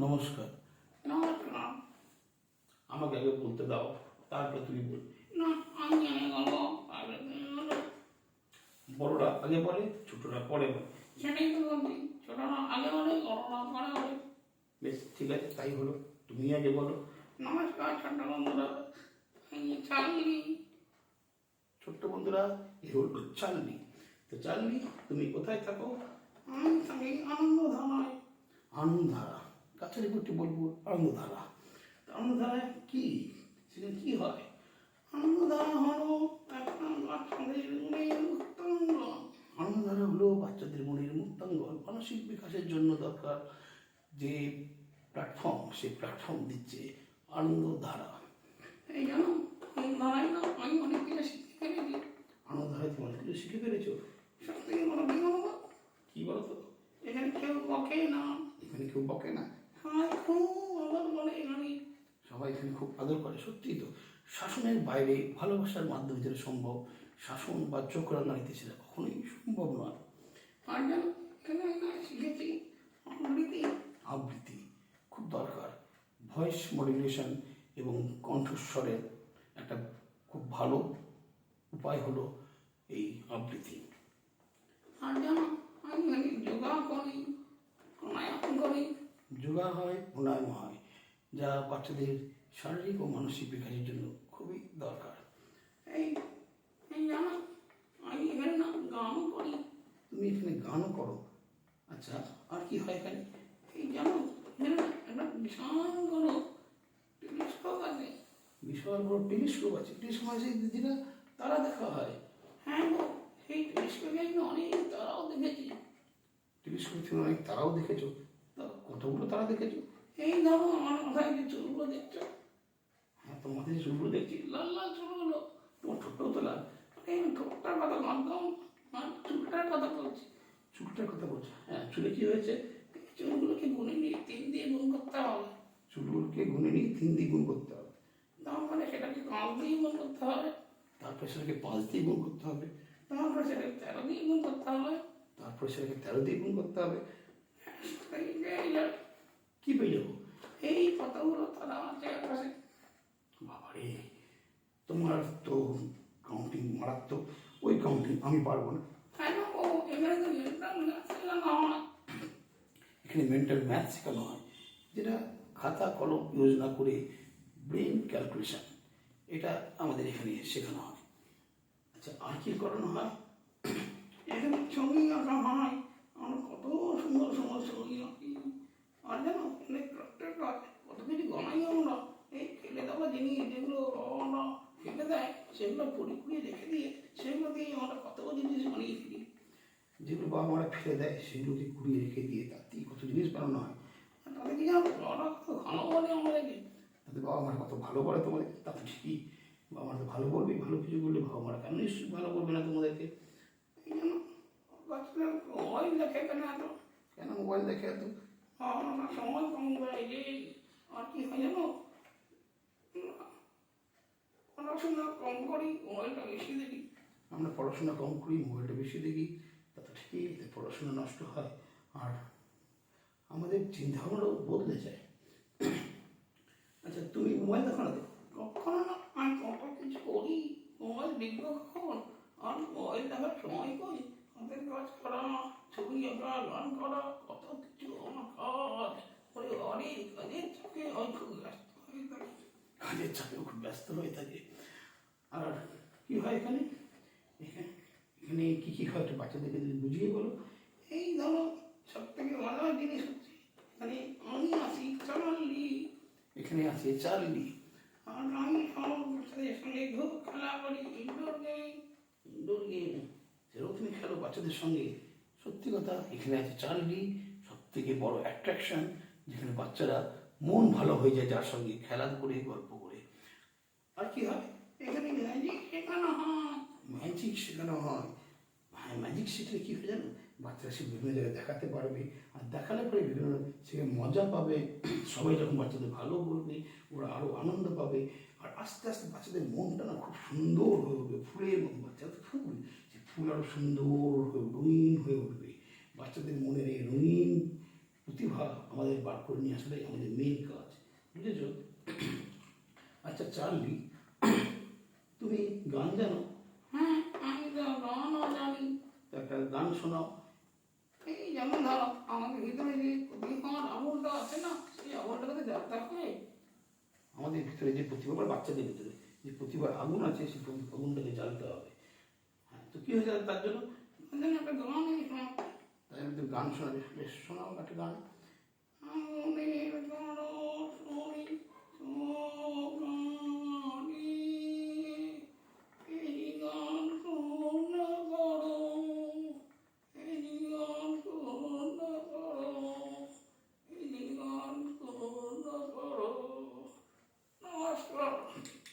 নমস্কার। নমস্কার। আমাকে আগে বলতে দাও, তারপরে তুমি বল। না, আমি জানি বলবো, আগে তুমি বলো। বড়রা আগে বলে, ছোটরা পরে বলে। সেটাই তো বলছি, ছোটরা আগে বলে, বড়রা পরে বলে। বেশ, ঠিক আছে, তাই হলো। তুমি আগে বলো। নমস্কার ছোট্ট বন্ধুরা, আমি চাঁদনি। ছোট্ট বন্ধুরা, এ হলো চালনি। তো চালনি, তুমি কোথায় থাকো? আমি থাকি আনন্দধারায়। আনন্দধারা। কাছের একটু বলবো আনন্দধারা। তো আনন্দধারায় কি, সেখানে কি হয়? আনন্দধারা হলো একটা বাচ্চাদের মনের উত্তঙ্গন। আনন্দধারা হলো বাচ্চাদের মনের মুক্তাঙ্গন, মানসিক বিকাশের জন্য দরকার যে প্ল্যাটফর্ম, সেই প্ল্যাটফর্ম দিচ্ছে আনন্দধারা। এই জানো, এই ধারায় না আমি অনেক কিছু শিখতে পেরেছি। আনন্দধারায় তুমি অনেক কিছু শিখে পেরেছো। সব থেকে বড় কি বলবো, কি বলতো? এখানে কেউ বকে না। এখানে কেউ বকে না, সবাই খুব আদর বলে এখানে। সবাই এখানে খুব আদর করে। সত্যিই তো, শাসনের বাইরে ভালোবাসার মাধ্যমে যেটা সম্ভব, শাসন বা চোখ রাঙানিতে সেটা কখনোই সম্ভব নয়। আর জানো, এখানে আমি শিখেছি আবৃত্তি। আবৃত্তি খুব দরকার। ভয়েস মডুলেশন এবং কণ্ঠস্বরের একটা খুব ভালো উপায় হলো এই আবৃত্তি। আর জানো, আমি এখানে যোগা করি, প্রাণায়াম করি। যোগা হয়, প্রাণায়াম হয়, যা বাচ্চাদের শারীরিক ও মানসিক বিকাশের জন্য খুবই দরকার। এই এই জানো, আমি এখানে না গানও করি। তুমি এখানে গানও করো? আচ্ছা, আর কি হয় এখানে? এই জানো, এখানে না একটা বিশাল বড় টেলিস্কোপ আছে। বিশাল বড় টেলিস্কোপ আছে। টেলিস্কোপ আছে দিদিরা, তারা দেখা হয়। হ্যাঁ গো, সেই টেলিস্কোপে আমি অনেক তারাও দেখেছি। টেলিস্কোপ থেকে অনেক তারাও দেখেছো? তা কতগুলো তারা দেখেছো? এই ধরো আমার মাথায় যে চুলগুলো দেখছো, হ্যাঁ, তোমার মাথায় যে চুলগুলো দেখছি, লাল লাল চুলগুলো। তোমার ঠোঁটটাও তো লাল। এই ঠোঁটটার কথা ভাবতাম, আর চুলটার কথা বলছি। চুলটার কথা বলছো? হ্যাঁ, চুলে কি হয়েছে? এই চুলগুলোকে গুনে নিয়ে 3 দিয়ে গুণ করতে হবে। চুলগুলোকে গুনে নিয়ে 3 দিয়ে গুণ করতে হবে। তারপরে সেটাকে 5 দিয়ে গুণ করতে হবে। তারপরে সেটাকে 5 দিয়ে গুণ করতে হবে। তারপরে সেটাকে 13 দিয়ে গুণ করতে হবে। তারপরে সেটাকে 13 দিয়ে গুণ করতে হবে। এই যে এই যে কি পেয়ে যাবো? এই কতগুলো তারা আছে আকাশে। বাবারে, তোমার তো কাউন্টিং মারাত্মক। ওই কাউন্টিং আমি পারবো না। কেন ও এখানে তো মেন্টাল শেখানো হয়। এখানে মেন্টাল ম্যাথ শেখানো হয়, যেটা খাতা কলম ইউজ না করে ব্রেন ক্যালকুলেশন, এটা আমাদের এখানে শেখানো হয়। আচ্ছা, আর কি করানো হয়? এখানে ছবি আঁকা হয়। আমরা কত সুন্দর সুন্দর ছবি আঁকি। আর জানো, এখানে প্রত্যেক কাজ কত কিছু গনাই আমরা। এই ফেলে দেওয়া জিনিস যেগুলো আমরা ফেলে দেয়, সেগুলো পড়ি কুড়িয়ে রেখে দিয়ে সেগুলো দিয়ে আমরা কত জিনিস বানিয়ে ফেলি। যেগুলো বাবা মারা ফেলে দেয় সেগুলোকে কুড়িয়ে রেখে দিয়ে তার থেকে কত জিনিস বানানো হয়। আর তাদের কি জানো, ওরা কত ভালো বলে আমাদেরকে। তাতে বাবা মারা কত ভালো বলে তোমাদের। তা তো ঠিকই, বাবা মারা তো ভালো বলবে। ভালো কিছু বললে বাবা মারা কেন নিশ্চয়ই ভালো বলবে না তোমাদেরকে? এই জন্য বাচ্চারা মোবাইল দেখে কেন এত? কেন মোবাইল দেখে এত? আমরা সময় কম দেয় যে। আর কি হয় জানো, পড়াশোনা কম করি, মোবাইলটা বেশি দেখি। আমরা পড়াশোনা কম করি, মোবাইলটা বেশি দেখি। তা তো ঠিকই, এতে পড়াশোনা নষ্ট হয় আর আমাদের চিন্তাভাবনাও বদলে যায়। আচ্ছা, তুমি মোবাইল দেখো না তো? কখনো না, আমি কত কিছু করি। মোবাইল দেখবো কখন? আর মোবাইল দেখার সময় করি। হাতের কাজ করা, ছবি আঁকা, গান করা, কত কিছু আমার কাজ। ওরে অনেক কাজের চাপে আমি খুব ব্যস্ত হয়ে থাকি। কাজের চাপেও খুব ব্যস্ত হয়ে থাকে। আর কি হয় এখানে? এখানে এখানে কি কি হয় একটু বাচ্চাদেরকে যদি বুঝিয়ে বলো। এই ধরো, সব থেকে মজার জিনিস হচ্ছে এখানে আমি আছি চালালি। এখানে আছে চার্লি। আর আমি সব বাচ্চাদের সঙ্গে খুব খেলা করি, ইনডোর গেম। ইনডোর গেম সেটাও তুমি খেলো বাচ্চাদের সঙ্গে। সত্যি কথা, এখানে আছে চার্লি, সব থেকে বড় অ্যাট্রাকশন, যেখানে বাচ্চারা মন ভালো হয়ে যায় যার সঙ্গে খেলা করে, গল্প করে। আর কি হয়? এখানে ম্যাজিক শেখানো হয়। ম্যাজিক শেখানো হয়। হ্যাঁ, ম্যাজিক শিখলে কী হয় জানো? বাচ্চারা সে বিভিন্ন জায়গায় দেখাতে পারবে, আর দেখালে পরে বিভিন্ন সে মজা পাবে। সবাই যখন বাচ্চাদের ভালো বলবে, ওরা আরও আনন্দ পাবে। আর আস্তে আস্তে বাচ্চাদের মনটা না খুব সুন্দর হয়ে উঠবে, ফুলের মতো। বাচ্চারা তো ফুল, সে ফুল আরও সুন্দর হয়ে রঙিন হয়ে উঠবে। বাচ্চাদের মনের এই রঙিন প্রতিভা আমাদের বার করে নিয়ে আসাটাই আমাদের মেন কাজ, বুঝেছ? আচ্ছা চার্লি, তুমি গান জানো? হ্যাঁ, আমি তো গানও জানি। তো একটা গান শোনাও। এই যেমন ধরো আমাদের ভিতরে যে প্রতিভার আগুনটা আছে না, সেই আগুনটাকে তো জ্বালাতে হবে। আমাদের ভিতরে যে প্রতিভা, বা বাচ্চাদের ভিতরে যে প্রতিভার আগুন আছে, সেই আগুনটাকে জ্বালতে হবে। হ্যাঁ, তো কী হয়ে যাবে তার জন্য? ওই জন্য একটা গান আমি শোনাবো। তাই আমি তো গান শোনাবে, বেশ শোনাও একটা গান। আগুনে